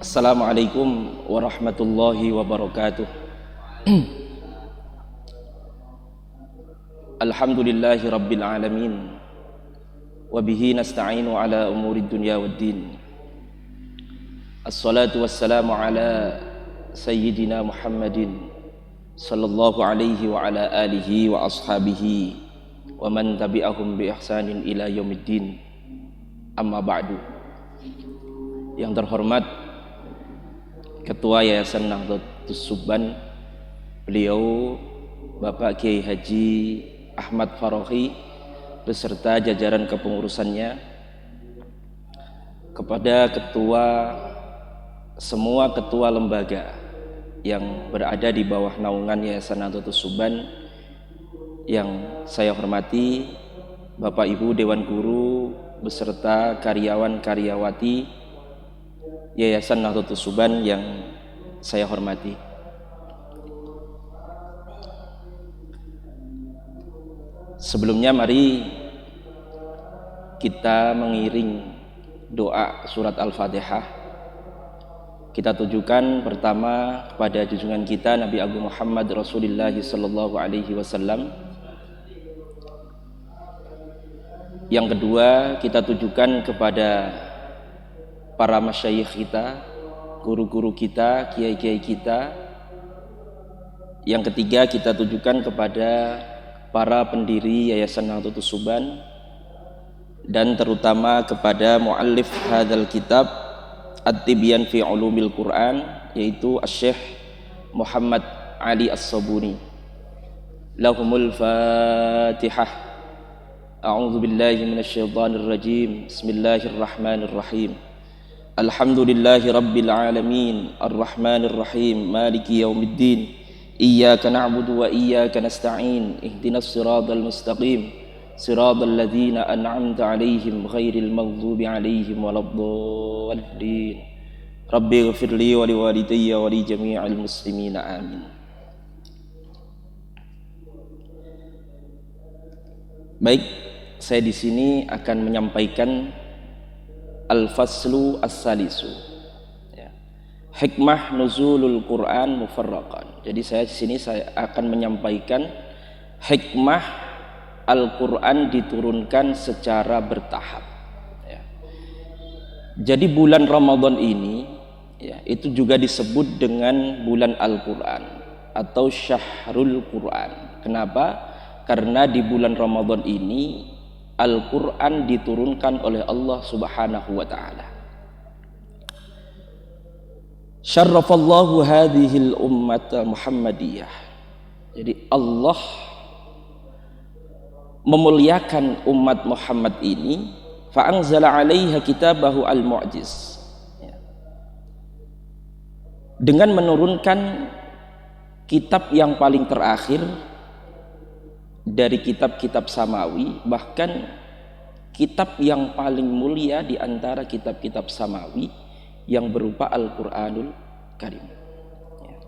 Assalamualaikum warahmatullahi wabarakatuh. Alhamdulillahi rabbil alamin. Wabihi nasta'inu ala umurid dunya waddin. Assalatu wassalamu ala sayyidina Muhammadin sallallahu alaihi wa ala alihi wa ashabihi wa man tabi'ahum bi ihsanin ila yaumiddin. Amma ba'du. Yang terhormat Ketua Yayasan Nahdlatus Tsuban, beliau Bapak Kiai Haji Ahmad Farohi beserta jajaran kepengurusannya, kepada semua ketua lembaga yang berada di bawah naungan Yayasan Nahdlatus Tsuban yang saya hormati, Bapak Ibu Dewan Guru beserta karyawan-karyawati Yayasan Nahdlatus Tsuban yang saya hormati. Sebelumnya mari kita mengiring doa surat Al-Fatihah. Kita tujukan pertama kepada junjungan kita Nabi Agung Muhammad Rasulullah sallallahu alaihi wasallam. Yang kedua kita tujukan kepada para masyayikh kita, guru-guru kita, kiai-kiai kita. Yang ketiga kita tujukan kepada para pendiri Yayasan Nahdlatus Tsuban dan terutama kepada muallif hadzal kitab At-Tibyan fi Ulumil Quran, yaitu Asy-Syaikh Muhammad Ali As-Sabuni. Lahumul Fatihah. A'udzu billahi minasyaitonir rajim. Bismillahirrahmanirrahim. Alhamdulillahi rabbil alamin, arrahmanir rahim, maliki yaumiddin. Iyyaka na'budu wa iyyaka nasta'in. Ihdinas siratal mustaqim, siratal ladzina an'amta 'alaihim ghairil maghdubi 'alaihim waladdallin. Rabbighfirli wa liwalidayya wa li jami'il muslimina amin. Baik, saya di sini akan menyampaikan Al-Faslu As-Salisu, ya. Hikmah Nuzulul Quran Mufarraqan. Jadi saya di sini akan menyampaikan hikmah Al-Quran diturunkan secara bertahap, ya. Jadi bulan Ramadan ini, ya, itu juga disebut dengan bulan Al-Quran atau Syahrul Quran. Kenapa? Karena di bulan Ramadan ini Al-Quran diturunkan oleh Allah Subhanahu wa ta'ala. Syarrafallahu hadhil ummata Muhammadiyah. Jadi Allah memuliakan umat Muhammad ini, fa'anzala 'alaiha kitabahu al-mu'jiz, dengan menurunkan kitab yang paling terakhir dari kitab-kitab samawi, bahkan kitab yang paling mulia di antara kitab-kitab samawi yang berupa Al-Quranul Karim. Ya.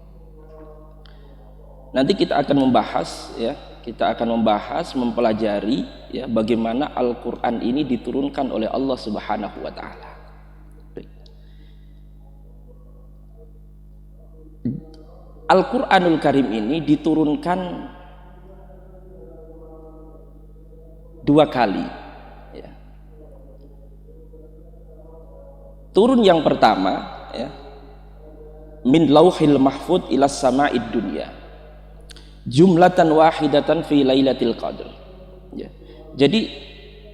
Nanti kita akan membahas, ya, mempelajari, ya, bagaimana Al-Quran ini diturunkan oleh Allah Subhanahu wa ta'ala. Al-Quranul Karim ini diturunkan dua kali, ya. Turun yang pertama, ya, min lauhil mahfud ila sama'id dunya jumlatan wahidatan fi lailatul qadr, ya. Jadi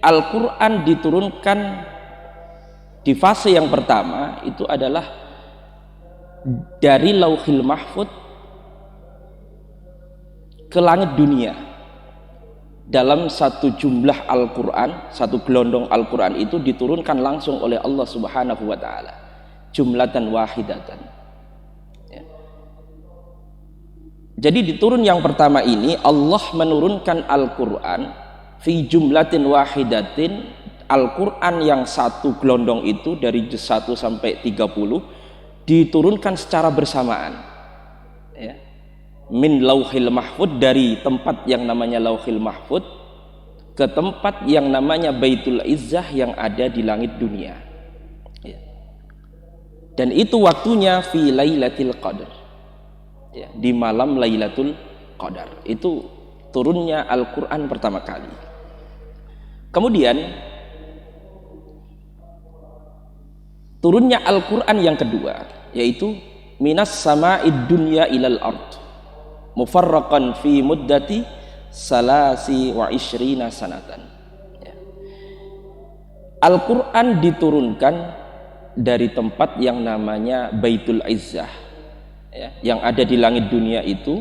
Al-Quran diturunkan di fase yang pertama itu adalah dari lauhil mahfud ke langit dunia. Dalam satu jumlah Al-Quran, satu gelondong Al-Quran itu diturunkan langsung oleh Allah Subhanahu wa ta'ala, jumlatan wahidatan, ya. Jadi diturun yang pertama ini Allah menurunkan Al-Quran fi jumlatin wahidatin. Al-Quran yang satu gelondong itu dari 1 sampai 30 diturunkan secara bersamaan, ya. Min lauhil mahfud, dari tempat yang namanya lauhil mahfud, ke tempat yang namanya Baitul Izzah yang ada di langit dunia. Ya. Dan itu waktunya fi Lailatul Qadar. Ya, di malam Lailatul Qadar. Itu turunnya Al-Qur'an pertama kali. Kemudian turunnya Al-Qur'an yang kedua, yaitu minas sama'id dunya ilal ard mufarraqan fi muddati salasi wa ishrina sanatan. Ya. Al-Quran diturunkan dari tempat yang namanya Baitul Izzah, ya, yang ada di langit dunia itu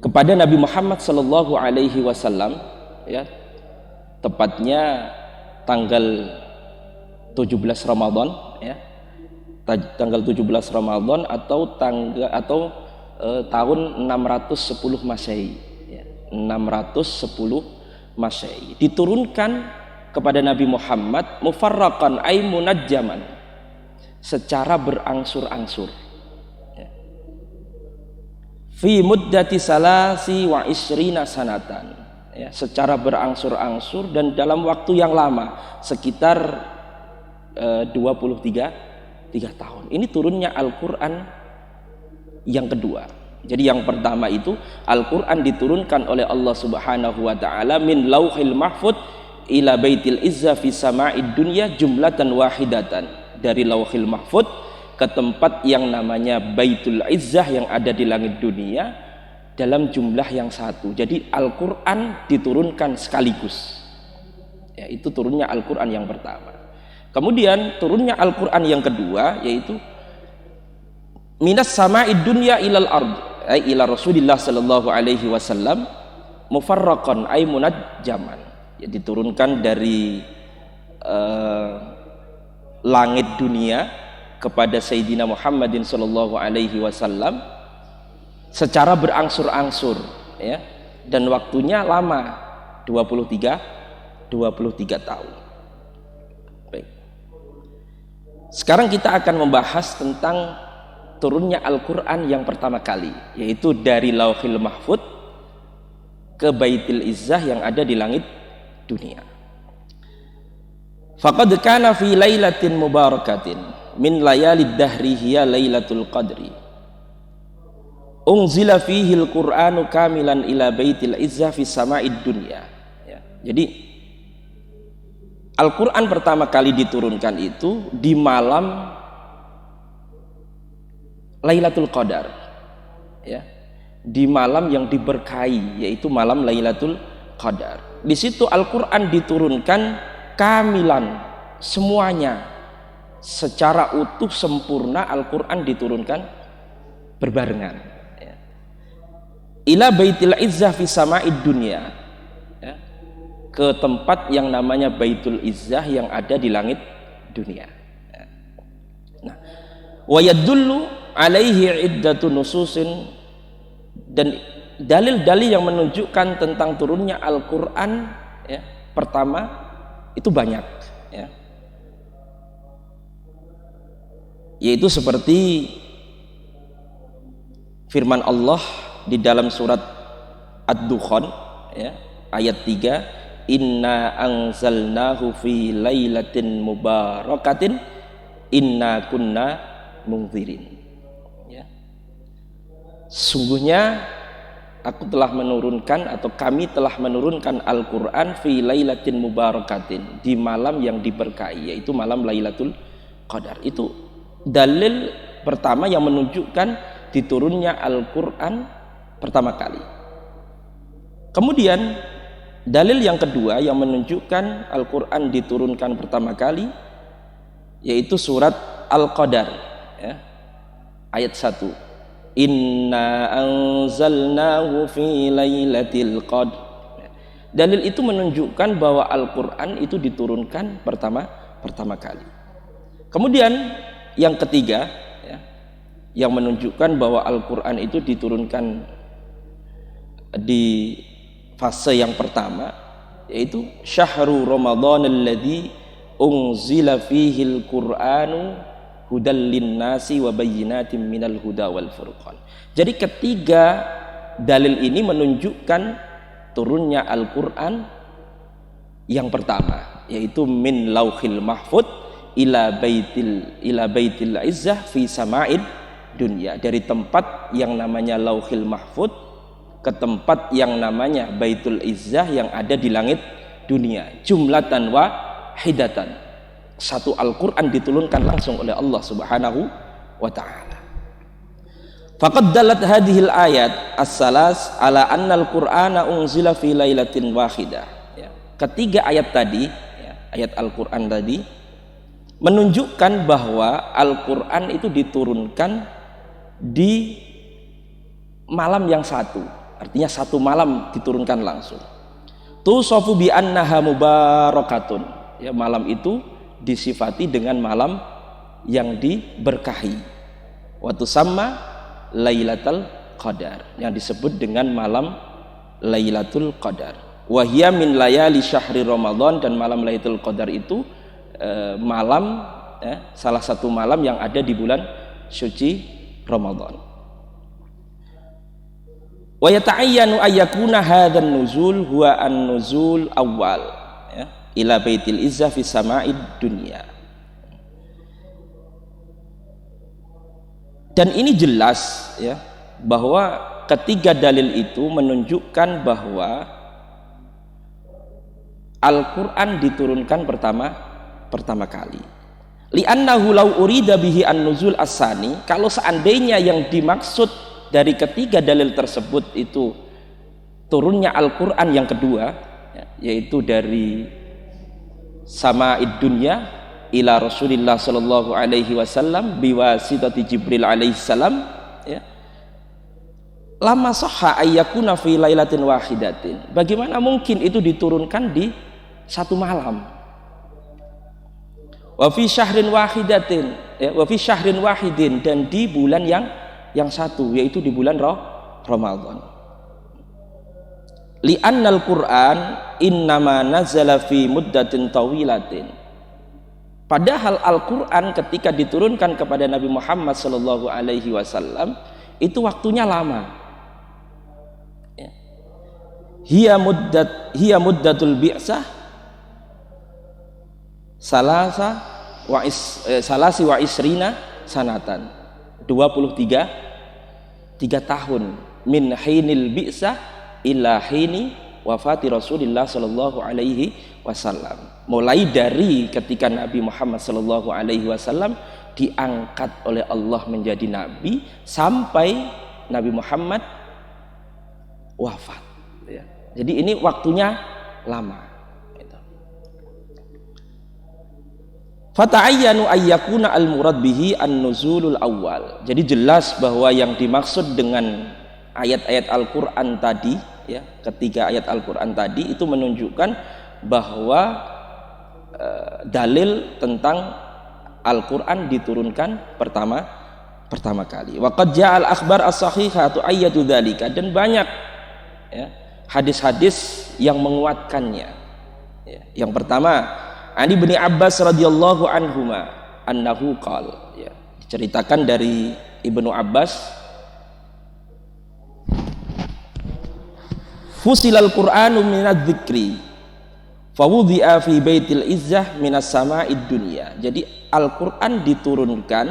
kepada Nabi Muhammad Sallallahu Alaihi Wasallam, ya, tepatnya tanggal 17 Ramadan, ya, tanggal 17 Ramadan atau tahun 610 Masehi. 610 Masehi diturunkan kepada Nabi Muhammad mufarraqan ay munajjaman, secara berangsur-angsur, ya. Fi muddati salasi wa isrina sanatan, ya, secara berangsur-angsur dan dalam waktu yang lama, sekitar 23 tahun. Ini turunnya Al-Qur'an yang kedua. Jadi yang pertama itu Al-Quran diturunkan oleh Allah Subhanahu wa ta'ala min lauhil mahfud ila baitil izzah fi sama'id dunya jumlatan wahidatan, dari lauhil mahfud ke tempat yang namanya Baitul Izzah yang ada di langit dunia dalam jumlah yang satu. Jadi Al-Quran diturunkan sekaligus, ya, itu turunnya Al-Quran yang pertama. Kemudian turunnya Al-Quran yang kedua, yaitu minas sama'id dunya ilal ard ay ila Rasulillah sallallahu alaihi wasallam mufarraqan ay munajjaman, ya, diturunkan dari langit dunia kepada Sayyidina Muhammadin sallallahu alaihi wasallam secara berangsur-angsur, ya, dan waktunya lama, 23 tahun. Baik. Sekarang kita akan membahas tentang turunnya Al-Quran yang pertama kali, yaitu dari Lauhil Mahfud ke Baitul Izzah yang ada di langit dunia. Faqad kana fi lailatin mubarakatin min layalid dahri hiya Lailatul Qadri unzila fihi al-Qur'anu kamilan ila Baitil Izzah fi sama'id dunya, ya. Jadi Al-Quran pertama kali diturunkan itu di malam Lailatul Qadar, ya, di malam yang diberkahi, yaitu malam Lailatul Qadar. Di situ Al-Quran diturunkan kamilan, semuanya secara utuh sempurna. Al-Quran diturunkan berbarengan, ya. Ila Baitil Izzah fi sama'id dunya, ya, ke tempat yang namanya Baitul Izzah yang ada di langit dunia, ya. Nah, wa yadullu alaihi iddatu nususin, dan dalil-dalil yang menunjukkan tentang turunnya Al-Quran, ya, pertama itu banyak, ya, yaitu seperti firman Allah di dalam surat Ad-Dukhan, ya, ayat 3, inna anzalnahu fi lailatin mubarakatin inna kunna munzirin. Sungguhnya aku telah menurunkan, atau kami telah menurunkan Al-Quran fi lailatin mubarakatin, di malam yang diberkahi, yaitu malam Lailatul Qadar. Itu dalil pertama yang menunjukkan diturunnya Al-Quran pertama kali. Kemudian dalil yang kedua yang menunjukkan Al-Quran diturunkan pertama kali, yaitu surat Al-Qadar, ya, ayat 1. Inna anzalnahu fi lailatul qadr. Dalil itu menunjukkan bahwa Al-Quran itu diturunkan pertama kali. Kemudian yang ketiga, ya, yang menunjukkan bahwa Al-Quran itu diturunkan di fase yang pertama, yaitu syahrul Ramadan alladzi unzila fihi al-Qur'anu hudal linnasi wa bayyinatin minal huda wal furqan. Jadi ketiga dalil ini menunjukkan turunnya Al-Quran yang pertama, yaitu min lauhil mahfud ila baitil izzah fi sama'id dunya, dari tempat yang namanya lauhil mahfud ke tempat yang namanya baitul izzah yang ada di langit dunia, jumlatan wahidatan. Satu Al-Qur'an diturunkan langsung oleh Allah Subhanahu wa taala. Faqad dalat hadhil ayat as-salas ala anna al-Qur'ana unzila fi lailatin wahidah. Ya. Ketiga ayat tadi, ya, ayat Al-Qur'an tadi menunjukkan bahwa Al-Qur'an itu diturunkan di malam yang satu. Artinya satu malam diturunkan langsung. Tusofu bi annaha mubarakatun. Ya, malam itu disifati dengan malam yang diberkahi. Wa tusamma Lailatul Qadar, yang disebut dengan malam Lailatul Qadar. Wa hiya min layali syahri Ramadan, dan malam Lailatul Qadar itu malam, salah satu malam yang ada di bulan suci Ramadan. Wa yata'ayyanu ayyakuna hadzal nuzul huwa an-nuzul awal, ya, ila baitil izzah fi sama'id dunya. Dan ini jelas, ya, bahwa ketiga dalil itu menunjukkan bahwa Al-Qur'an diturunkan pertama kali. Li'annahu law urida bihi an-nuzul as-sani, kalau seandainya yang dimaksud dari ketiga dalil tersebut itu turunnya Al-Qur'an yang kedua, ya, yaitu dari sama'id dunya ila Rasulillah sallallahu alaihi wasallam biwasitati Jibril alaihi salam, ya, lama sahha ayyakuna fi lailatin wahidatin. Bagaimana mungkin itu diturunkan di satu malam? Wa fi syahrin wahidatin, ya, wa fi syahrin wahidin, dan di bulan yang satu, yaitu di bulan Ramadan. Li'annal Qur'an innama nazala fi muddatin tawilatin. Padahal Al-Qur'an ketika diturunkan kepada Nabi Muhammad sallallahu alaihi wasallam itu waktunya lama. Ya. Hiya muddatul bi'sah salasi wa isrina sanatan. 23 tahun min hinil bi'sah ila hini wafati Rasulullah sallallahu alaihi wasallam. Mulai dari ketika Nabi Muhammad sallallahu alaihi wasallam diangkat oleh Allah menjadi nabi sampai Nabi Muhammad wafat, ya. Jadi ini waktunya lama, gitu. Fata'ayyanu ayyakuna al-murad bihi an-nuzulul awal. Jadi jelas bahwa yang dimaksud dengan ayat-ayat Al-Qur'an tadi, ya, ketiga ayat Al-Qur'an tadi itu menunjukkan bahwa dalil tentang Al-Qur'an diturunkan pertama kali. Wa qad ja'al akhbar as-sahihatu ayyatu dzalika, dan banyak, ya, hadis-hadis yang menguatkannya. Ya. Yang pertama, Ani bin Abbas radhiyallahu anhuma annahu qala, ya, diceritakan dari Ibnu Abbas, fusilal Qur'anu minadz-dzikri fawudhi'a fi baitil izzah minas sama'id dunya. Jadi Al-Qur'an diturunkan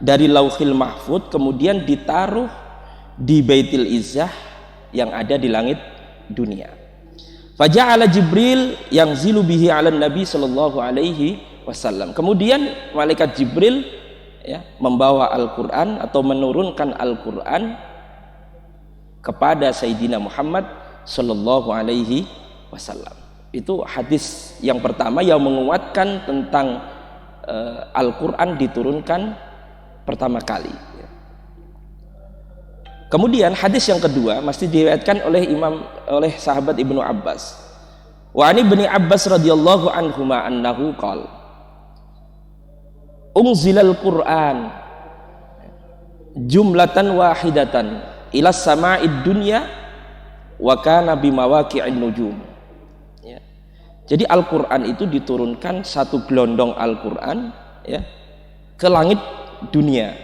dari Lauhil Mahfud kemudian ditaruh di Baitil Izzah yang ada di langit dunia. Faja'ala Jibril yang zilu bihi 'ala Nabi sallallahu alaihi wasallam. Kemudian malaikat Jibril, ya, membawa Al-Qur'an atau menurunkan Al-Qur'an kepada Sayyidina Muhammad sallallahu alaihi wasallam. Itu hadis yang pertama yang menguatkan tentang Al-Qur'an diturunkan pertama kali. Kemudian hadis yang kedua masih diriwayatkan oleh sahabat Ibnu Abbas. Wa ani bin Abbas radhiyallahu anhuma annahu qala unzilal Qur'an jumlatan wahidatan ila sama'id dunya wa kana bimawaqi'in nujum. Jadi Al-Qur'an itu diturunkan satu gelondong Al-Qur'an, ya, ke langit dunia.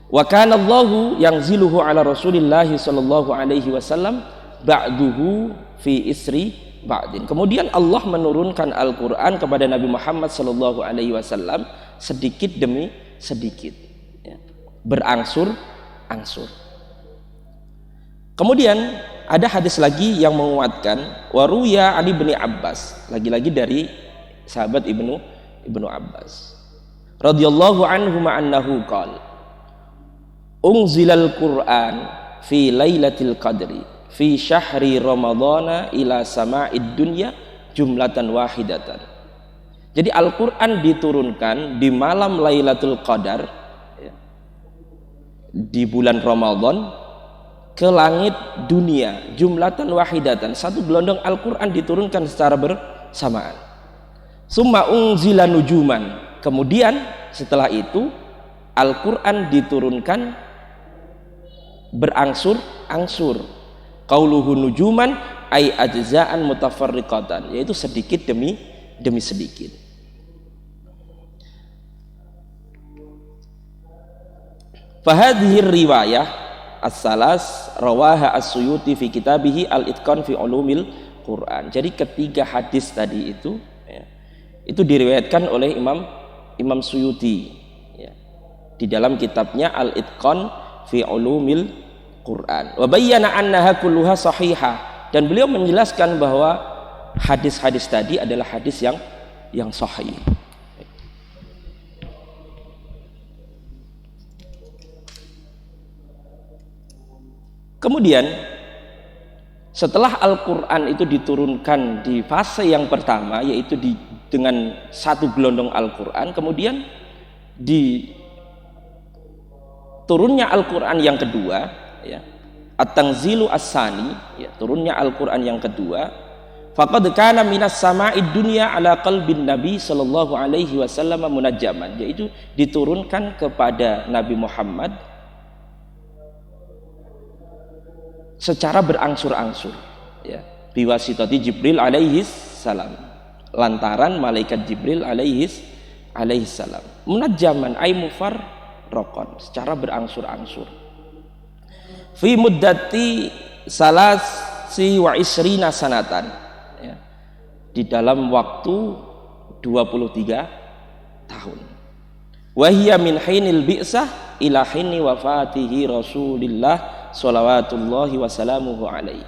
Wa kana Allahu yanziluhu ala Rasulillah sallallahu alaihi wasallam ba'duhu fi isri ba'din. Kemudian Allah menurunkan Al-Qur'an kepada Nabi Muhammad sallallahu alaihi wasallam sedikit demi sedikit, ya, berangsur-angsur. Kemudian ada hadis lagi yang menguatkan waruya Ali bin Abbas, lagi-lagi dari sahabat Ibnu Abbas radhiyallahu anhu annahu qala unzilal Qur'an fi lailatul qadri fi syahri ramadhana ila sama'id dunya jumlatan wahidatan. Jadi Al-Qur'an diturunkan di malam Lailatul Qadar, ya, di bulan Ramadan ke langit dunia jumlatan wahidatan. Satu gelondong Al-Qur'an diturunkan secara bersamaan. Summa unzila nujuman. Kemudian setelah itu Al-Qur'an diturunkan berangsur-angsur. Qauluhu nujuman ay ajza'an mutafarriqatan, yaitu sedikit demi sedikit. Fahadhihi riwayah as-salas rawaha as-Suyuti fi kitabihi al-Itqan fi ulumil Quran. Jadi ketiga hadis tadi itu, ya, itu diriwayatkan oleh Imam Suyuti, ya, di dalam kitabnya al-Itqan fi ulumil Quran. Wa bayyana annaha kulluha sahihah, dan beliau menjelaskan bahwa hadis-hadis tadi adalah hadis yang sahih. Kemudian setelah Al-Quran itu diturunkan di fase yang pertama, yaitu dengan satu gelondong Al-Quran, kemudian di turunnya Al-Quran yang kedua, ya, at-tanzilu as-sani, ya, turunnya Al-Quran yang kedua, faqad kana minas sama'id dunya ala qalbin Nabi sallallahu alaihi wasallam munajjaman, yaitu diturunkan kepada Nabi Muhammad secara berangsur-angsur, ya, biwasitati Jibril alaihi salam, lantaran malaikat Jibril alaihi salam, munajjaman ay mufarraqan, secara berangsur-angsur, fi muddati salasi wa isrina sanatan, ya, di dalam waktu 23 tahun. Wa hiya min hinil bi'sah ila hini wafatihi Rasulillah sholawatullahi wasalamuhu alaihi,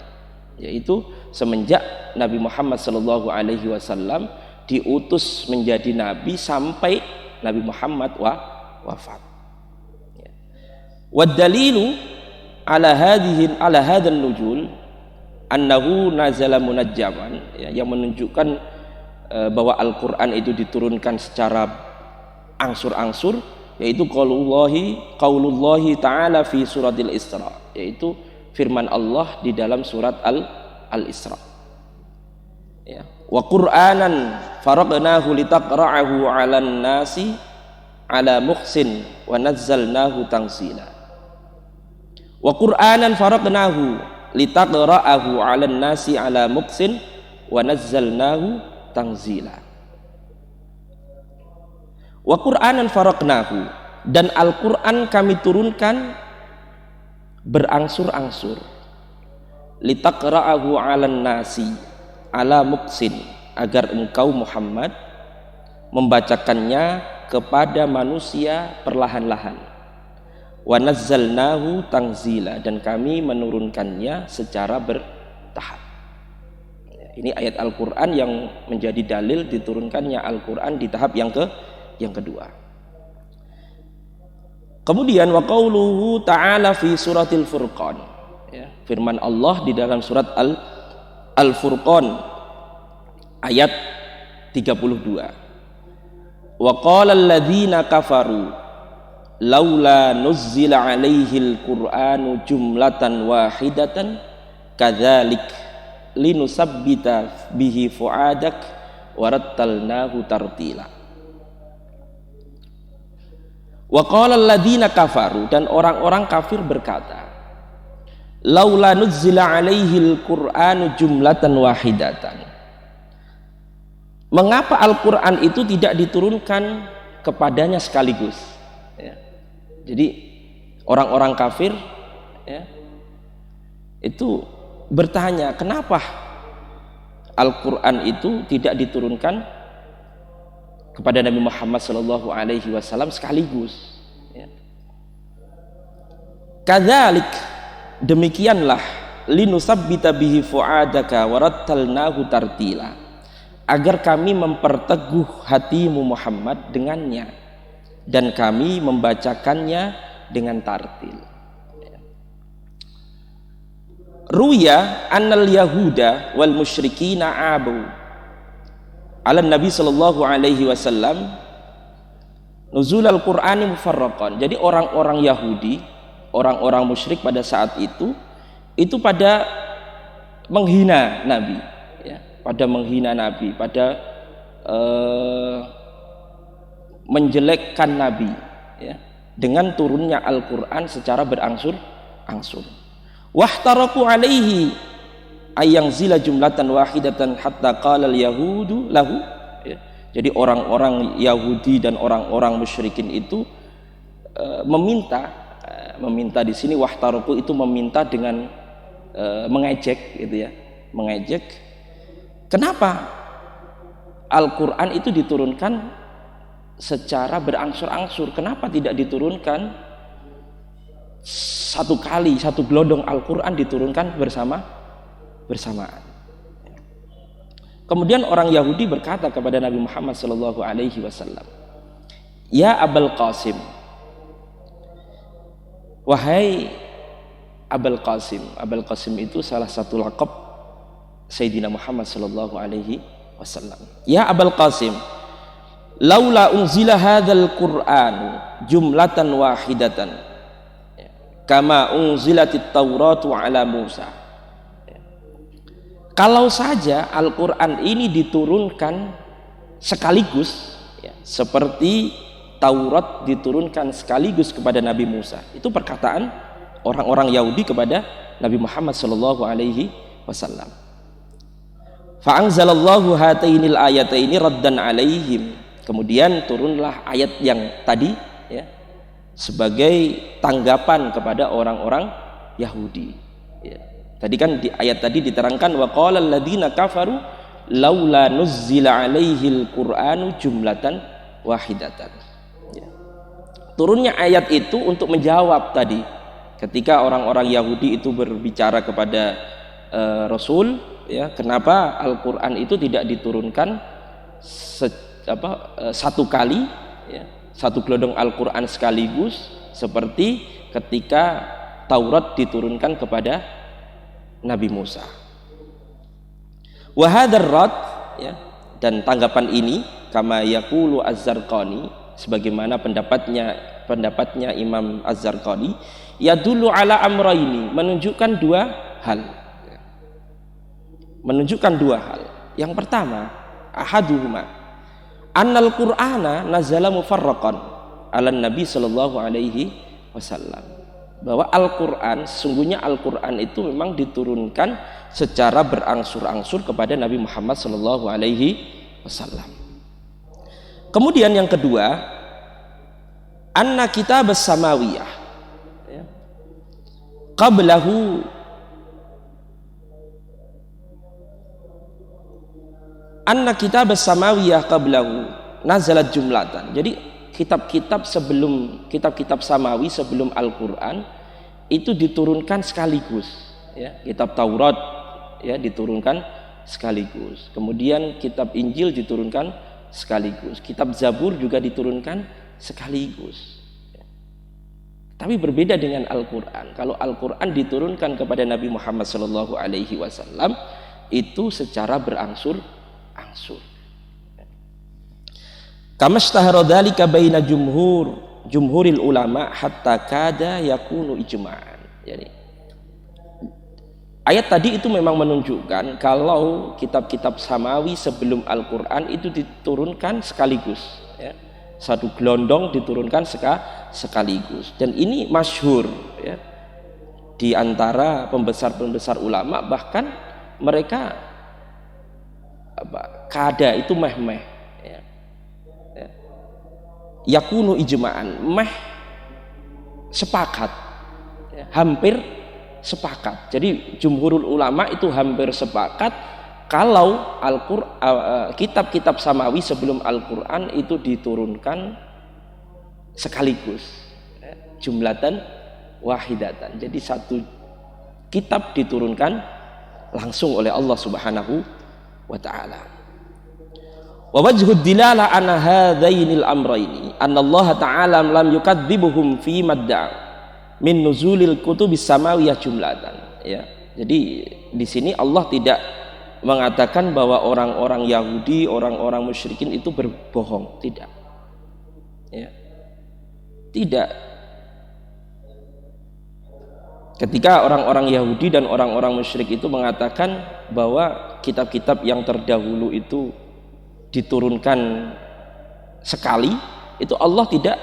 yaitu semenjak Nabi Muhammad sallallahu alaihi wasallam diutus menjadi nabi sampai Nabi Muhammad wafat. Wa dalilu ala hadzal nuzul annahu nazala munajjaman, ya, yang menunjukkan bahwa Al-Qur'an itu diturunkan secara angsur-angsur, yaitu qaulullahi ta'ala fi suratil Isra, yaitu firman Allah di dalam surat Al-Isra, ya. Wa Qur'anan faraqnahu litaqra'ahu 'alan nasi 'ala muhsin wa nazzalnahu tanzila. Wa Qur'anan faraqnahu litaqra'ahu 'alan nasi 'ala muhsin wa nazzalnahu tanzila. Wa Qur'anan faraqnahu, dan Al-Qur'an kami turunkan berangsur-angsur, litaqra'ahu 'alan nasi 'ala muqsin, agar engkau Muhammad membacakannya kepada manusia perlahan-lahan. Wa nazzalnahu tanzila, dan kami menurunkannya secara bertahap. Ini ayat Al-Qur'an yang menjadi dalil diturunkannya Al-Qur'an di tahap yang kedua. Kemudian wa qauluhu ta'ala fi suratil Furqan, ya, firman Allah di dalam surat Al-Furqan ayat 32. Wa qala alladziina kafaru laula nuzzila 'alaihil qur'anu jumlatan wahidatan kadzalik linusabbita bihi fu'adak warattalnahu tartila. Wa qala alladziina kafaru, dan orang-orang kafir berkata, laula nuzzila 'alaihil qur'anu jumlatan wahidatan, mengapa Al-Qur'an itu tidak diturunkan kepadanya sekaligus, ya. Jadi orang-orang kafir, ya, itu bertanya, kenapa Al-Quran itu tidak diturunkan kepada Nabi Muhammad SAW sekaligus. Ya. Kadzalik, demikianlah, linusabbita bihi fuadaka warattalnahu tartila, agar kami memperteguh hatimu Muhammad dengannya, dan kami membacakannya dengan tartil. Ruya annal yahuda wal musyrikina abu ala Nabi sallallahu alaihi wasallam nuzul al-Qur'ani mufarraqan. Jadi orang-orang Yahudi, orang-orang musyrik pada saat itu pada menghina Nabi, ya, pada menghina Nabi, pada menjelekkan Nabi, ya, dengan turunnya Al-Quran secara berangsur-angsur. Wahtaraku alaihi ayang zila jumlatan wahidatan hatta qala al-yahudu lahu, ya. Jadi orang-orang Yahudi dan orang-orang musyrikin itu meminta di sini, wahtaraku itu meminta dengan mengejek, gitu ya, mengejek. Kenapa Al-Quran itu diturunkan secara berangsur-angsur? Kenapa tidak diturunkan satu kali, satu gelondong Al-Quran diturunkan bersamaan? Kemudian orang Yahudi berkata kepada Nabi Muhammad SAW, ya Abul Qasim, wahai Abul Qasim. Abul Qasim itu salah satu laqab Sayyidina Muhammad SAW. Ya Abul Qasim, laula unzila hadzal Qur'an jumlatan wahidatan kama unzilatit Tauratu ala Musa. Kalau saja Al-Quran ini diturunkan sekaligus, ya, seperti Taurat diturunkan sekaligus kepada Nabi Musa. Itu perkataan orang-orang Yahudi kepada Nabi Muhammad SAW. Fa'anzalallahu hatainil ayataini raddan alaihim. Kemudian turunlah ayat yang tadi, ya, sebagai tanggapan kepada orang-orang Yahudi, ya. Tadi kan di ayat tadi diterangkan wa qala alladziina kafaru laula nuzzila alaihil qur'anu jumlatan wahidatan, ya. Turunnya ayat itu untuk menjawab tadi ketika orang-orang Yahudi itu berbicara kepada Rasul, ya, kenapa Al-Quran itu tidak diturunkan satu kali, ya, satu gelondong Al-Quran sekaligus seperti ketika Taurat diturunkan kepada Nabi Musa. Wa hadzal rad, ya, dan tanggapan ini kama yaqulu Az-Zarqani, sebagaimana pendapatnya Imam Az-Zarqani, yadullu ala amraini, menunjukkan dua hal. Yang pertama, ahaduhuma annal Qur'ana nazala mufarraqan ala Nabi sallallahu alaihi wasallam, bahwa Al-Qur'an, sesungguhnya Al-Qur'an itu memang diturunkan secara berangsur-angsur kepada Nabi Muhammad sallallahu alaihi wasallam. Kemudian yang kedua, anna kitab as-samawiyah, ya, qablahu anna kitab as-samawiyah qablahu nazalat jumlatan. Jadi kitab-kitab samawi sebelum Al-Qur'an itu diturunkan sekaligus, ya. Kitab Taurat, ya, diturunkan sekaligus. Kemudian kitab Injil diturunkan sekaligus. Kitab Zabur juga diturunkan sekaligus. Tapi berbeda dengan Al-Qur'an. Kalau Al-Qur'an diturunkan kepada Nabi Muhammad SAW itu secara berangsur-angsur. Kama ishtahara dzalika baina jumhuril ulama hatta kada yakunu ijma'an. Jadi ayat tadi itu memang menunjukkan kalau kitab-kitab samawi sebelum Al-Qur'an itu diturunkan sekaligus, ya. Satu gelondong diturunkan sekaligus, dan ini masyhur, ya, di antara pembesar-pembesar ulama, bahkan mereka kada itu meh-meh, ya. Yakunu ijma'an, meh sepakat, ya, hampir sepakat. Jadi jumhurul ulama itu hampir sepakat kalau kitab-kitab samawi sebelum Al-Quran itu diturunkan sekaligus, jumlatan wahidatan. Jadi satu kitab diturunkan langsung oleh Allah Subhanahu wa ta'ala. Wa wajhud dilala ana hadzainil amrayni anna Allah ta'ala lam yukadzibuhum fi madda min nuzulil kutubis samawiyah jumlatan, ya. Jadi di sini Allah tidak mengatakan bahwa orang-orang Yahudi, orang-orang musyrikin itu berbohong, tidak. Ya. Tidak. Ketika orang-orang Yahudi dan orang-orang musyrik itu mengatakan bahwa kitab-kitab yang terdahulu itu diturunkan sekali, itu Allah tidak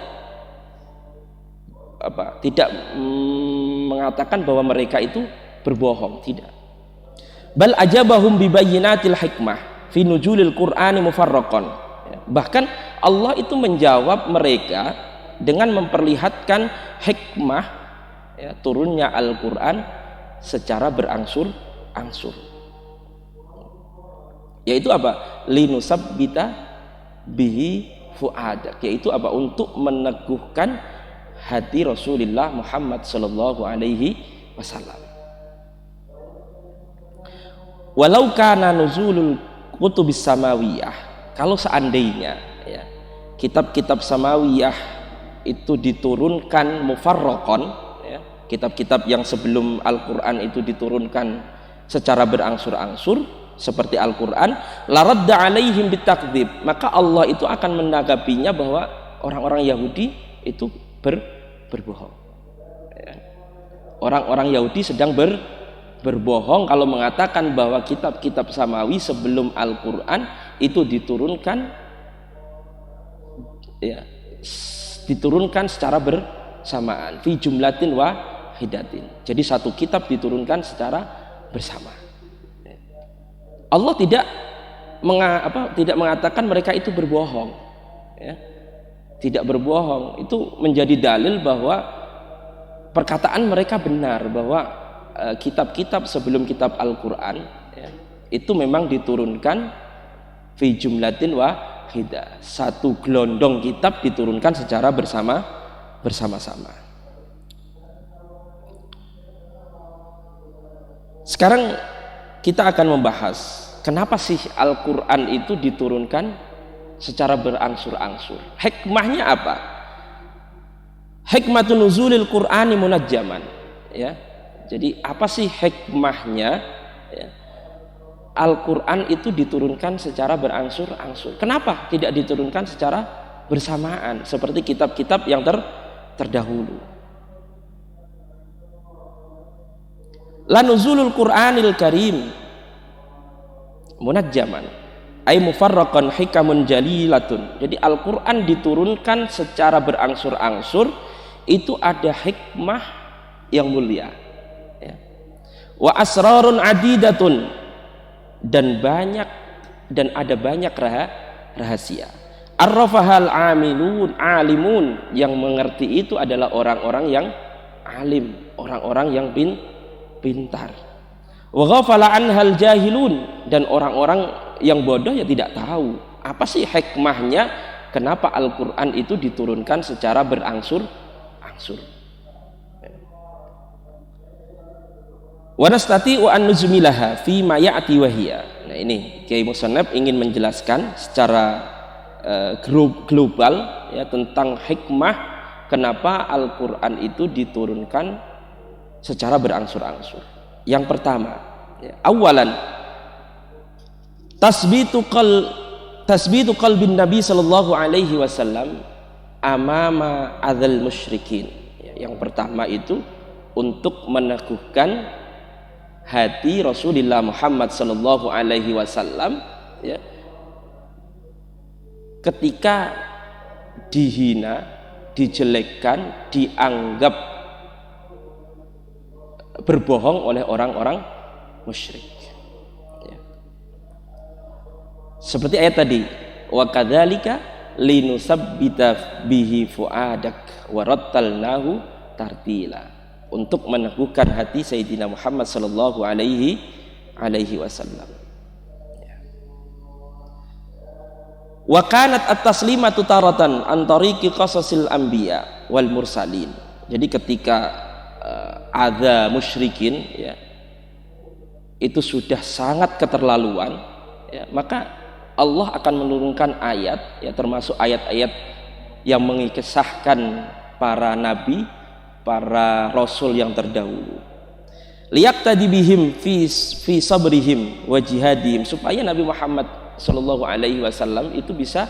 mengatakan bahwa mereka itu berbohong, tidak. Bal ajabahum bibayyinatil hikmah fi nuzulil Qur'ani mufarraqan. Bahkan Allah itu menjawab mereka dengan memperlihatkan hikmah, ya, turunnya Al-Qur'an secara berangsur-angsur. Yaitu apa? Linusabbita bihi fuadak, yaitu apa? Untuk meneguhkan hati Rasulullah Muhammad sallallahu alaihi wasallam. Walau kana nuzulul kutubis samawiyah, kalau seandainya, ya, kitab-kitab samawiyah itu diturunkan mufarraqan, ya, kitab-kitab yang sebelum Al-Qur'an itu diturunkan secara berangsur-angsur seperti Al-Qur'an, laradda alaihim bitakdzib, maka Allah itu akan menanggapinya bahwa orang-orang Yahudi itu berbohong. Ya. Orang-orang Yahudi sedang berbohong kalau mengatakan bahwa kitab-kitab samawi sebelum Al-Qur'an itu diturunkan, ya, diturunkan secara bersamaan, fi jumlatin wahidatin. Jadi satu kitab diturunkan secara bersama. Allah tidak mengatakan mereka itu berbohong, ya. Tidak berbohong, itu menjadi dalil bahwa perkataan mereka benar, bahwa kitab-kitab sebelum kitab Al-Quran, ya, itu memang diturunkan fi jumlatin wahidah, satu gelondong kitab diturunkan secara bersama-sama. Sekarang kita akan membahas kenapa sih Al-Quran itu diturunkan secara berangsur-angsur. Hikmahnya apa? Hikmatun nuzulil Qur'ani munajjaman, ya. Jadi apa sih hikmahnya, ya, Al-Quran itu diturunkan secara berangsur-angsur? Kenapa tidak diturunkan secara bersamaan seperti kitab-kitab yang terdahulu? La nuzulul Qur'anil Karim munajjaman ay mufarraqan hikamun jalilatun. Jadi Al-Quran diturunkan secara berangsur-angsur, itu ada hikmah yang mulia, wa asrarun adidatun, dan ada banyak rahasia. Arrafahal alimun, yang mengerti itu adalah orang-orang yang alim, orang-orang yang pintar. Wa ghafala anhal jahilun, dan orang-orang yang bodoh ya tidak tahu apa sih hikmahnya kenapa Al-Quran itu diturunkan secara berangsur-angsur. Wa nastati'u an nuzmilaha fi ma ya'ti wa hiya. Nah, ini Kiai Musannaf ingin menjelaskan secara global, ya, tentang hikmah kenapa Al-Qur'an itu diturunkan secara berangsur-angsur. Yang pertama, ya, awalan tasbitu qalbin Nabi sallallahu alaihi wasallam amama adzal musyrikin. Ya, yang pertama itu untuk meneguhkan hati Rasulullah Muhammad sallallahu alaihi wasallam, ya, ketika dihina, dijelekkan, dianggap berbohong oleh orang-orang musyrik, ya. Seperti ayat tadi, wa kadzalika linusabbita bihi fuadak wa rattalnahu tartila, untuk meneguhkan hati Sayyidina Muhammad sallallahu alaihi wasallam. Wa kanat at-taslimatu taratan an tariqi qasasil anbiya wal mursalin. Jadi ketika ada musyrikin ya, itu sudah sangat keterlaluan ya, maka Allah akan menurunkan ayat ya, termasuk ayat-ayat yang mengisahkan para nabi, para rasul yang terdahulu. Liyaqtadi bihim fi sabrihim wa jihadihim, supaya Nabi Muhammad sallallahu alaihi wasallam itu bisa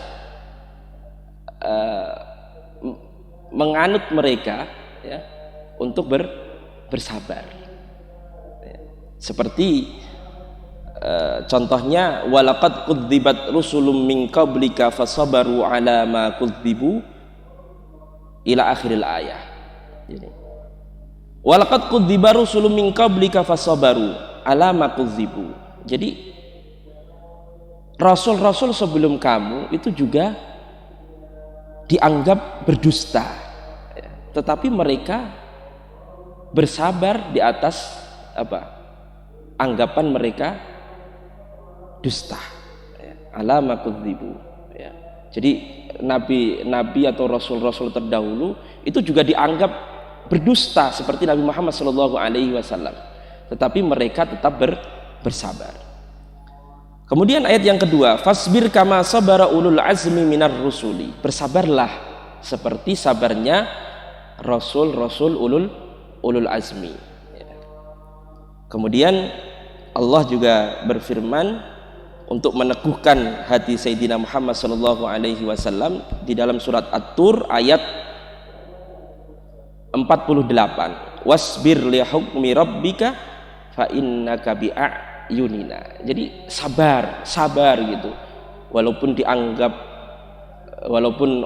menganut mereka ya, untuk bersabar. Seperti contohnya walaqad kudzibat rusulun min qablika fasabaru ala ma kudzibu ila akhiril ayah. Jadi walaqad kudziba rusulun min qablika fasabaru ala ma kudzibu. Jadi rasul-rasul sebelum kamu itu juga dianggap berdusta, tetapi mereka bersabar di atas anggapan mereka dusta, ala ma kudzibu. Jadi nabi atau rasul-rasul terdahulu itu juga dianggap berdusta seperti Nabi Muhammad sallallahu alaihi wasallam, tetapi mereka tetap bersabar. Kemudian ayat yang kedua, fasbir kama sabara ulul azmi minar rusuli. Bersabarlah seperti sabarnya rasul-rasul ulul azmi. Kemudian Allah juga berfirman untuk meneguhkan hati Sayyidina Muhammad sallallahu alaihi wasallam di dalam surat At-Tur ayat 48. Wasbir li hukmi rabbika fa innaka bi'ayunina. Jadi sabar gitu. Walaupun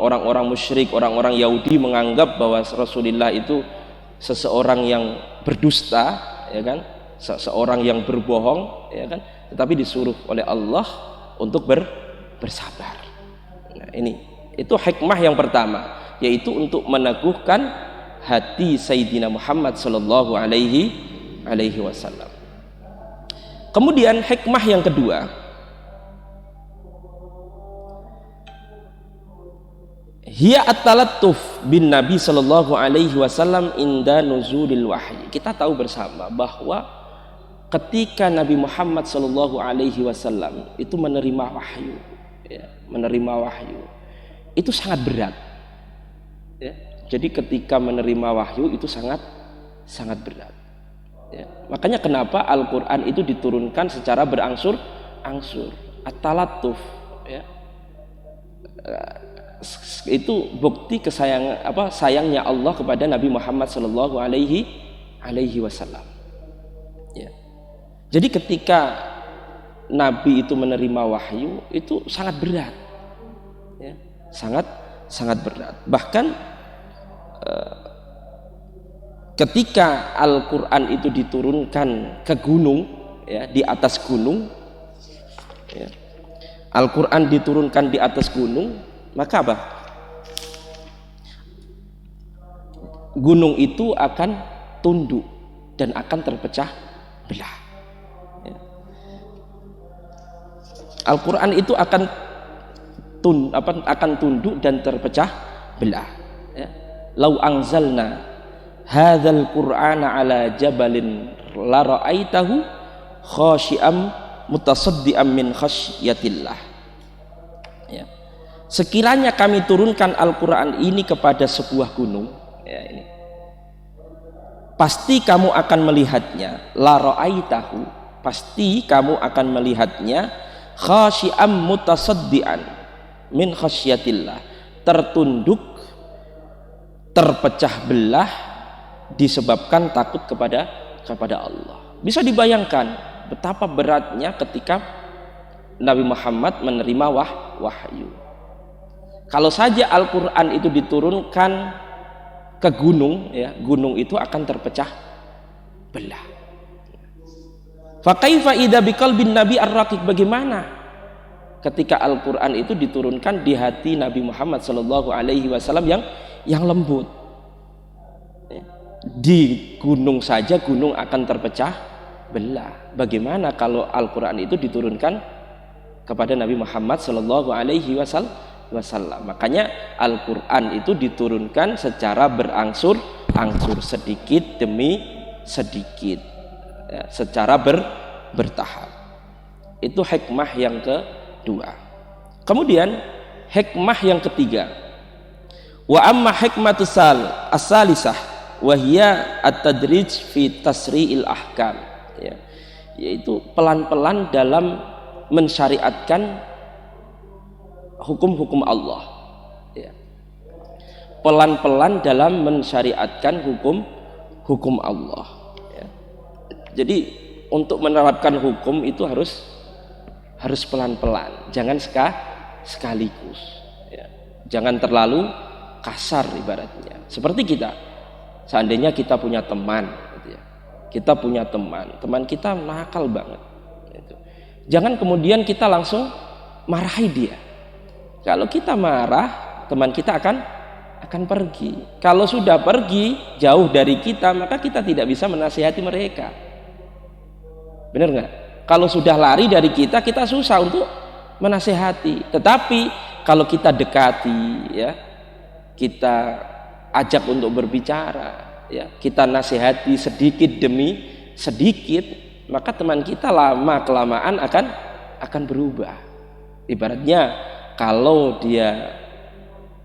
orang-orang musyrik, orang-orang Yahudi menganggap bahwa Rasulullah itu seseorang yang berdusta, ya kan? Seseorang yang berbohong, ya kan? Tetapi disuruh oleh Allah untuk bersabar. Nah, itu hikmah yang pertama, yaitu untuk meneguhkan hati Sayyidina Muhammad sallallahu alaihi wasallam. Kemudian hikmah yang kedua, hiya at-talattuf bin Nabi sallallahu alaihi wasallam inda nuzulil wahyi. Kita tahu bersama bahwa ketika Nabi Muhammad sallallahu alaihi wasallam itu menerima wahyu, itu sangat berat. Ya. Jadi ketika menerima wahyu itu sangat berat. Ya. Makanya kenapa Al-Quran itu diturunkan secara berangsur-angsur, at-talattuf. Ya. Itu bukti sayangnya Allah kepada Nabi Muhammad sallallahu alaihi wasallam. Ya. Jadi ketika Nabi itu menerima wahyu itu sangat berat, ya, sangat berat. Bahkan ketika Al-Quran itu diturunkan ke gunung, ya, di atas gunung, ya, Al-Quran diturunkan di atas gunung, maka apa? Gunung itu akan tunduk dan akan terpecah belah. Ya. Al-Quran itu akan tunduk dan terpecah belah. Ya. Lau anzalna hadzal Qur'ana ala jabalin la ra'aitahu khashi'am mutasaddian min khasyatillah. Ya. Sekiranya kami turunkan Al-Quran ini kepada sebuah gunung, ya, ini pasti kamu akan melihatnya, la ra'aitahu, pasti kamu akan melihatnya khasyi'am mutasaddian min khasyatillah, tertunduk, terpecah belah disebabkan takut kepada Allah. Bisa dibayangkan betapa beratnya ketika Nabi Muhammad menerima wahyu. Kalau saja Al-Quran itu diturunkan ke gunung, ya, gunung itu akan terpecah belah. Fa kaifa idza biqalbin nabi ar-raqiq, bagaimana ketika Al-Quran itu diturunkan di hati Nabi Muhammad sallallahu alaihi wasallam yang lembut. Di gunung saja gunung akan terpecah belah. Bagaimana kalau Al-Quran itu diturunkan kepada Nabi Muhammad Shallallahu Alaihi Wasallam. Makanya Al-Quran itu diturunkan secara berangsur-angsur, sedikit demi sedikit, ya, secara bertahap. Itu hikmah yang kedua. Kemudian hikmah yang ketiga, wa amma hikmatus as-salisah wa hiya at-tadrij fi tasri'il ahkam, ya, yaitu pelan-pelan dalam mensyariatkan hukum-hukum Allah, ya. Pelan-pelan dalam mensyariatkan hukum Allah, ya. Jadi untuk menerapkan hukum itu harus pelan-pelan, jangan sekaligus, ya. Jangan terlalu kasar ibaratnya. Seperti kita, seandainya kita punya teman, gitu ya. Kita punya teman kita nakal banget, gitu. Jangan kemudian kita langsung marahi dia. Kalau kita marah, teman kita akan pergi. Kalau sudah pergi jauh dari kita, maka kita tidak bisa menasihati mereka. Benar nggak? Kalau sudah lari dari kita susah untuk menasihati. Tetapi kalau kita dekati, ya, kita ajak untuk berbicara, ya, kita nasihati sedikit demi sedikit, maka teman kita lama kelamaan akan berubah. Ibaratnya kalau dia,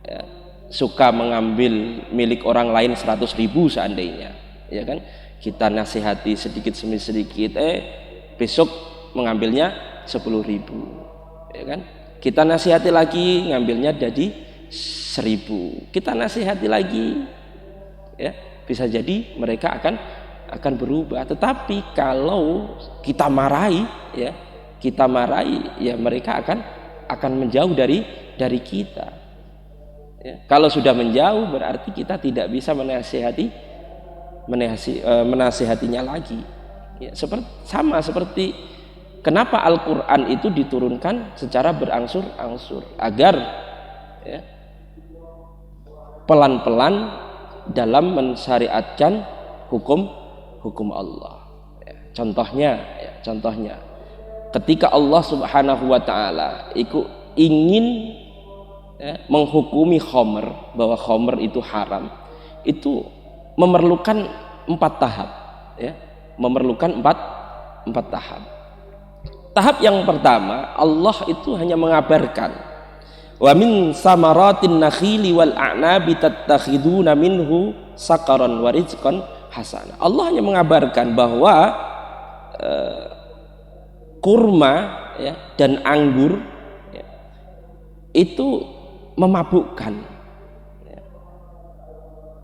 ya, suka mengambil milik orang lain 100.000 seandainya, ya kan, kita nasihati sedikit demi sedikit, besok mengambilnya 10.000, ya kan, kita nasihati lagi ngambilnya jadi 1.000, kita nasihati lagi, ya, bisa jadi mereka akan berubah. Tetapi kalau kita marahi, ya mereka akan menjauh dari kita, ya. Kalau sudah menjauh berarti kita tidak bisa menasihatinya lagi, ya. Seperti kenapa Al-Quran itu diturunkan secara berangsur-angsur, agar, ya, pelan-pelan dalam mensyariatkan hukum Allah, ya. Contohnya ketika Allah Subhanahu wa Ta'ala ingin, ya, menghukumi khamr, bahwa khamr itu haram, itu memerlukan 4 tahap, ya, memerlukan empat tahap. Tahap yang pertama, Allah itu hanya mengabarkan, wa min samaratin nakhili wal a'nabi tattakhiduna minhu sakaran wa rizqan hasana. Allah hanya mengabarkan bahwa kurma, ya, dan anggur, ya, itu memabukkan, ya.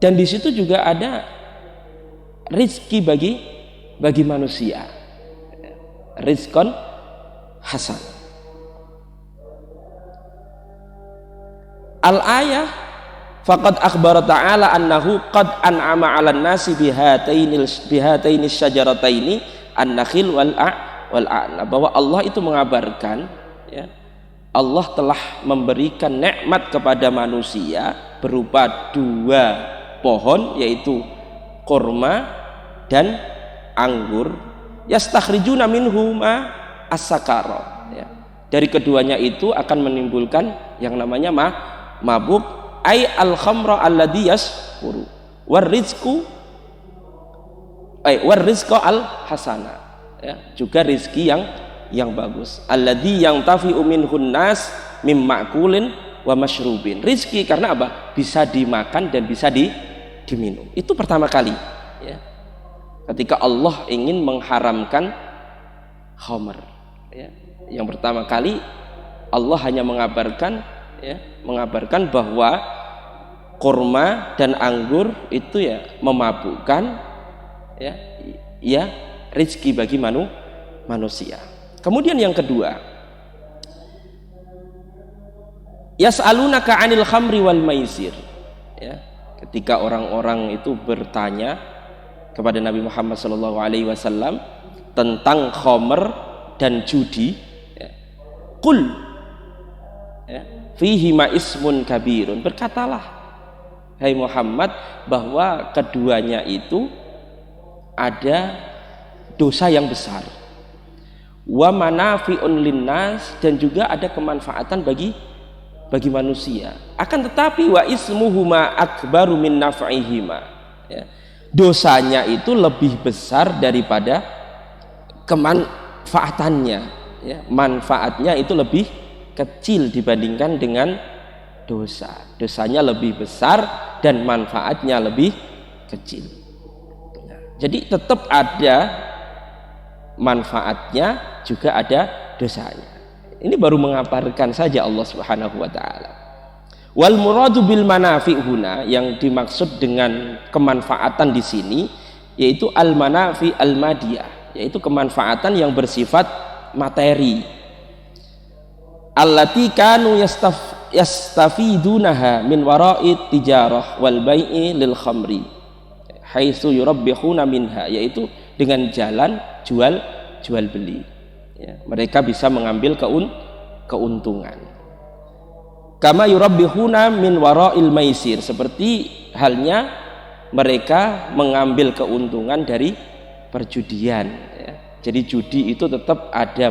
Dan di situ juga ada rizki bagi manusia, ya. Rizqan hasan. Al-ayah faqad akhbara ta'ala annahu qad an'ama 'alan nasi bihataini syajarataini an-nakhil wal a'na, bahwa Allah itu mengabarkan, ya, Allah telah memberikan nikmat kepada manusia berupa 2 pohon, yaitu kurma dan anggur, yastakhrijuna minhuma as-sakara, ya. Dari keduanya itu akan menimbulkan yang namanya mabuk, ai al-khamra alladhi yaskuru warizqu al-hasana, ya, juga rizki yang bagus, alladhi yang tafi'u minhun nas mim ma'kulin wa masyrubin. Rizki karena apa? Bisa dimakan dan bisa diminum. Itu pertama kali, ya, ketika Allah ingin mengharamkan khamr, ya, yang pertama kali Allah hanya mengabarkan, ya, mengabarkan bahwa kurma dan anggur itu, ya, memabukkan, ya, rizki bagi manusia. Kemudian yang kedua, yas'alunaka 'anil khamri wal maisir, ya, ketika orang-orang itu bertanya kepada Nabi Muhammad SAW tentang khamr dan judi, ya, qul, ya, fihi ma ismun kabirun, berkatalah hai Muhammad bahwa keduanya itu ada dosa yang besar. wa manafi'un linnas, dan juga ada kemanfaatan bagi manusia. Akan tetapi wa ismuhuma akbaru min naf'ihima, ya. Dosanya itu lebih besar daripada kemanfaatannya, ya. Manfaatnya itu lebih kecil dibandingkan dengan dosanya lebih besar dan manfaatnya lebih kecil. Jadi tetap ada manfaatnya, juga ada dosanya. Ini baru mengabarkan saja Allah Subhanahu wa taala. Wal muradu bil manafi' huna, yang dimaksud dengan kemanfaatan di sini yaitu al manafi al madiyah, yaitu kemanfaatan yang bersifat materi. Allati kanu yastafidunaha min wara'i tijarah wal bai'i lil khamri haitsu yurabbihuna minha, yaitu dengan jalan jual beli, ya, mereka bisa mengambil keuntungan. Kama yurabbihuna min wara'il maisir, seperti halnya mereka mengambil keuntungan dari perjudian, ya. Jadi judi itu tetap ada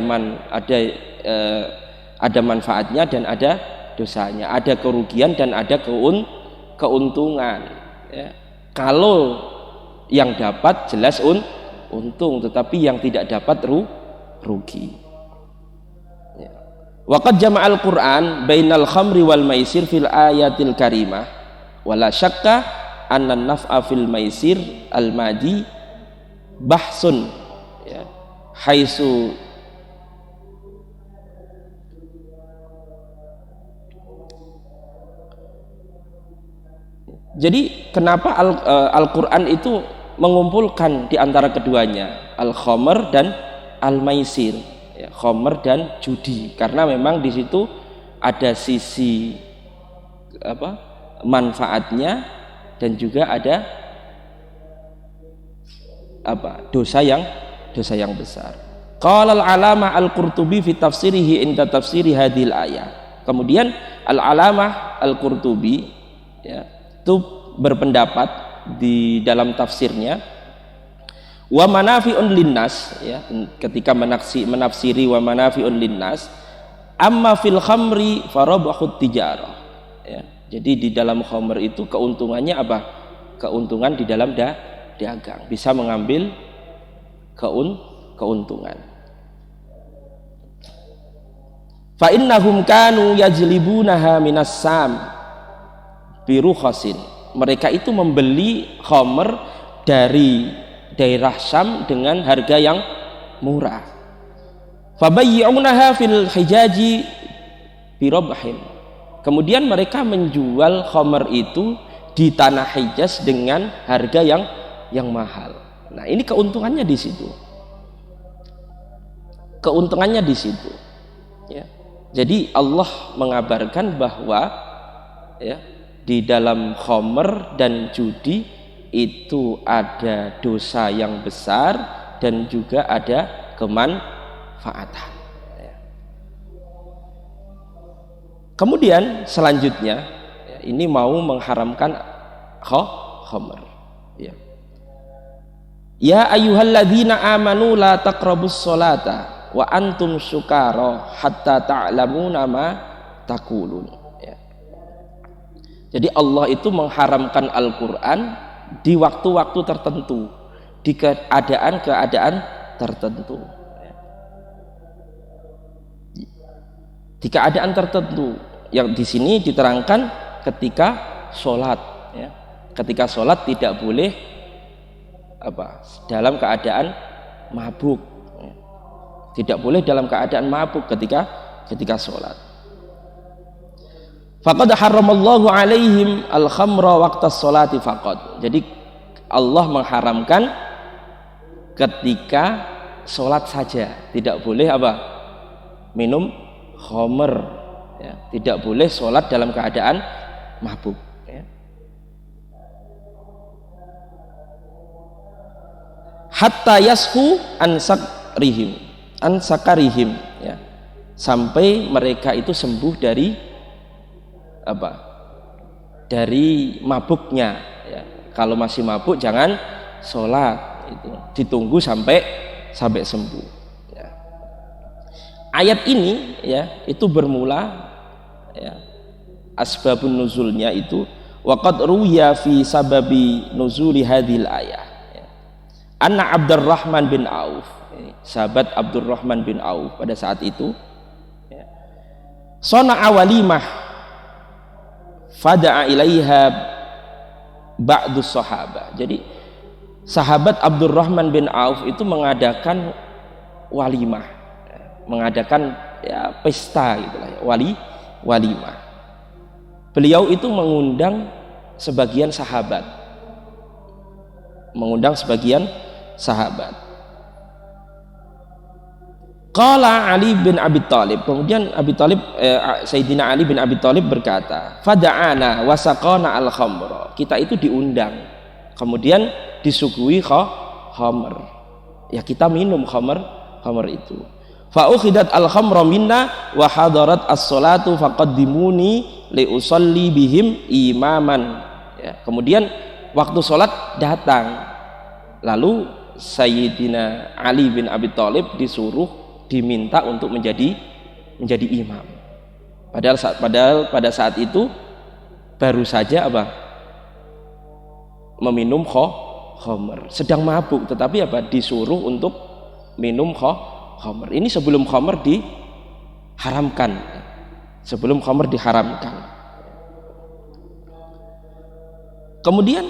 manfaatnya dan ada dosanya, ada kerugian dan ada keuntungan, ya. Kalau yang dapat jelas untung, tetapi yang tidak dapat rugi. Ya. Waqad jama'al Qur'an bainal khamri wal maisir fil ayatil karimah wala syakka anna naf'a fil maisir al madi bahsun, ya, haitsu jadi kenapa Al-Quran itu mengumpulkan di antara keduanya, al-khamr dan al-maisir, ya, khamr dan judi, karena memang di situ ada sisi manfaatnya dan juga ada dosa yang besar. Qala al-alama al-Qurtubi fi tafsirihi inda tafsiri hadhil ayat. Kemudian al-alama al-Qurtubi, ya, itu berpendapat di dalam tafsirnya, wa manafi'un linnas, ya, ketika menafsiri wa manafi'un linnas, amma fil khamri farabahut tijarah, ya. Jadi di dalam khamr itu keuntungannya apa? Keuntungan di dalam dagang, bisa mengambil keuntungan. Fa innahum kanu yajlibunaha minas sam birukhasin, mereka itu membeli khamr dari daerah Syam dengan harga yang murah. Fabayyi'unaha fil hijaji birabhin, kemudian mereka menjual khamr itu di tanah Hijaz dengan harga yang mahal. Nah, ini keuntungannya di situ. Keuntungannya di situ, ya. Jadi Allah mengabarkan bahwa, ya, di dalam khamr dan judi itu ada dosa yang besar dan juga ada kemanfaatan, ya. Kemudian selanjutnya, ya, ini mau mengharamkan khamr, ya. Ya ayyuhalladzina amanu la taqrabus sholata wa antum sukara hatta ta'lamuna ma taqulun. Jadi Allah itu mengharamkan Al-Quran di waktu-waktu tertentu, di keadaan-keadaan tertentu, ya. Di keadaan tertentu yang di sini diterangkan ketika sholat, ya. Ketika sholat tidak boleh dalam keadaan mabuk, ya. Tidak boleh dalam keadaan mabuk ketika sholat. Faqad haramallahu alaihim al-khamra waqtas sholati faqad. Jadi Allah mengharamkan ketika sholat saja, tidak boleh minum khamr, ya. Tidak boleh sholat dalam keadaan mabuk, ya. Hatta yasku an sakarihim, ya, sampai mereka itu sembuh dari mabuknya, ya. Kalau masih mabuk jangan sholat, itu ditunggu sampai sembuh, ya. Ayat ini ya itu bermula ya, asbabun nuzulnya itu waqad ruya fi sababi nuzuli hadhil ayah ya. Anna Abdurrahman bin Auf, sahabat Abdurrahman bin Auf pada saat itu ya, sana'a walimah fada'a ilaiha ba'du sahabah. Jadi sahabat Abdurrahman bin Auf itu mengadakan walimah, mengadakan ya pesta gitulah ya, walimah. Beliau itu mengundang sebagian sahabat. Qala Ali bin Abi Thalib, kemudian Sayyidina Ali bin Abi Thalib berkata, fada'ana wasaqana al-khamra. Kita itu diundang, kemudian disuguhi khamr. Ya kita minum khamr itu. Fa ukhidat al-khamra minna wa hadarat as-salatu faqaddimuni li usalli bihim imaman. Ya, kemudian waktu sholat datang, lalu Sayyidina Ali bin Abi Thalib diminta untuk menjadi imam. Padahal pada saat itu baru saja meminum khamr, sedang mabuk, tetapi disuruh untuk minum khamr. Ini sebelum khamr diharamkan. Kemudian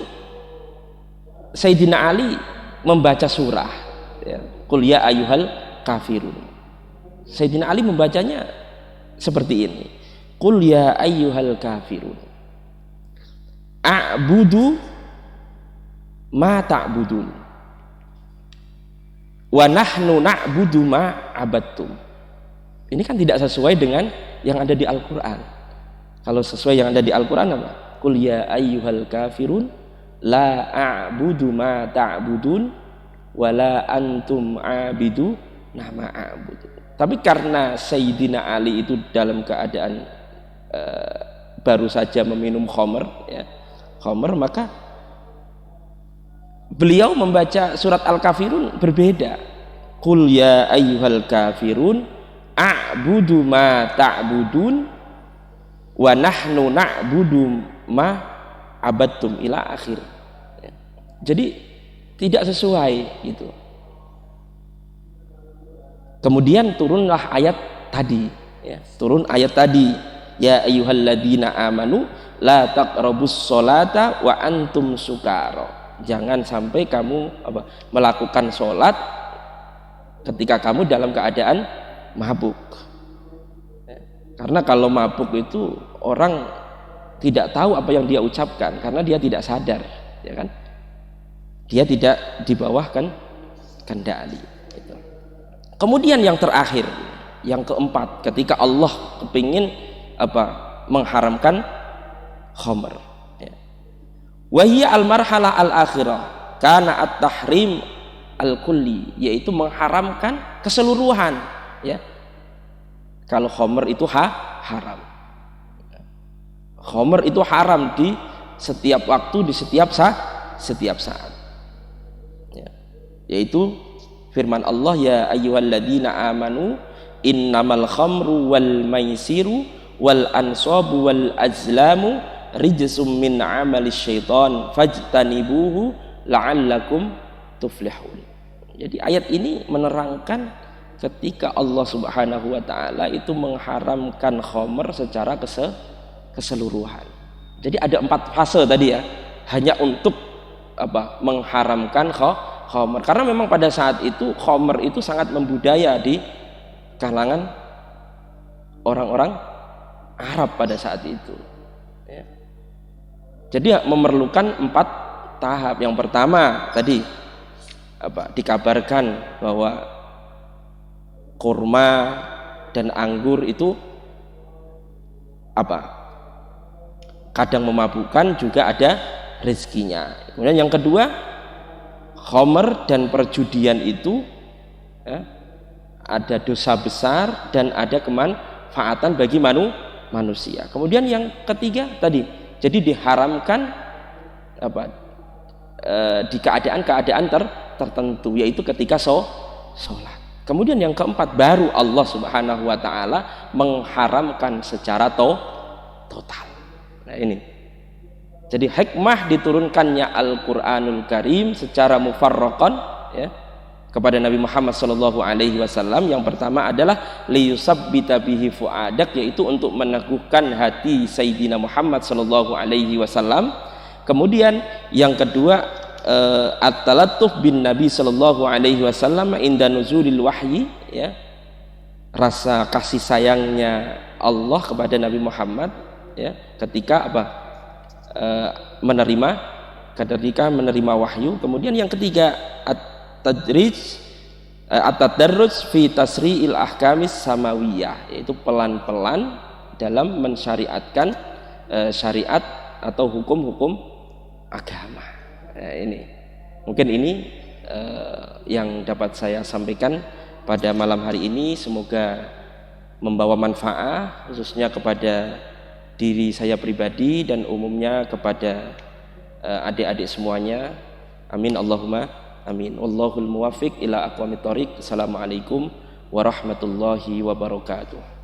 Sayyidina Ali membaca surah ya, Qul ya ayyuhal kafirun. Sayyidina Ali membacanya seperti ini, Qul ya ayyuhal kafirun a'budu ma ta'budun wa nahnu na'budu ma abattum. Ini kan tidak sesuai dengan yang ada di Al-Quran. Kalau sesuai yang ada di Al-Quran apa? Qul ya ayyuhal kafirun la a'budu ma ta'budun wa la antum abidu nama a'budu. Tapi karena Sayyidina Ali itu dalam keadaan baru saja meminum khamr, maka beliau membaca surat Al-Kafirun berbeda. Qul ya ayyuhal kafirun a'budu ma ta'budun wa nahnu na'budu ma abattum ila akhir. Jadi tidak sesuai gitu. Kemudian turunlah ayat tadi ya, ya ayyuhalladzina amanu la taqrabus sholata wa antum sukara. Jangan sampai kamu melakukan sholat ketika kamu dalam keadaan mabuk. Karena kalau mabuk itu orang tidak tahu apa yang dia ucapkan karena dia tidak sadar, ya kan? Dia tidak di bawah kendali. Kemudian yang terakhir, yang keempat, ketika Allah kepingin mengharamkan khamr. Wahia al-marhalah al-akhirah karena at-tahrim al-kulli, yaitu mengharamkan keseluruhan. Ya, kalau khamr itu haram. Khamr itu haram di setiap waktu, di setiap saat. Ya, yaitu firman Allah, ya ayyuhalladzina amanu innamal khamru wal maisiru wal ansabu wal azlamu rijsum min amali syaitan fajtanibuhu la'allakum tuflihun. Jadi ayat ini menerangkan ketika Allah Subhanahu wa taala itu mengharamkan khamr secara keseluruhan. Jadi ada 4 fase tadi ya, hanya untuk mengharamkan khamr, karena memang pada saat itu khamr itu sangat membudaya di kalangan orang-orang Arab pada saat itu ya. Jadi memerlukan 4 tahap. Yang pertama tadi dikabarkan bahwa kurma dan anggur itu kadang memabukkan, juga ada rezekinya. Kemudian yang kedua, khamr dan perjudian itu ada dosa besar dan ada kemanfaatan bagi manusia. Kemudian yang ketiga tadi, jadi diharamkan di keadaan-keadaan tertentu, yaitu ketika sholat. Kemudian yang keempat, baru Allah Subhanahu wa taala mengharamkan secara total. Nah ini. Jadi hikmah diturunkannya Al-Qur'anul Karim secara mufarraqan ya kepada Nabi Muhammad sallallahu alaihi wasallam. Yang pertama adalah liyusabbita bihi fuadak, yaitu untuk meneguhkan hati Sayyidina Muhammad sallallahu alaihi wasallam. Kemudian yang kedua, at-talattuf bin Nabi sallallahu alaihi wasallam inda nuzulil wahyi ya. Rasa kasih sayangnya Allah kepada Nabi Muhammad ya ketika ketika menerima wahyu. Kemudian yang ketiga, at-tadarruj fi tasri'il ahkamis samawiyah, yaitu pelan-pelan dalam mensyariatkan syariat atau hukum-hukum agama. Nah, ini mungkin yang dapat saya sampaikan pada malam hari ini. Semoga membawa manfaat khususnya kepada diri saya pribadi dan umumnya kepada adik-adik semuanya. Amin Allahumma amin. Wallahul muwaffiq ila aqwamit thoriq. Assalamualaikum warahmatullahi wabarakatuh.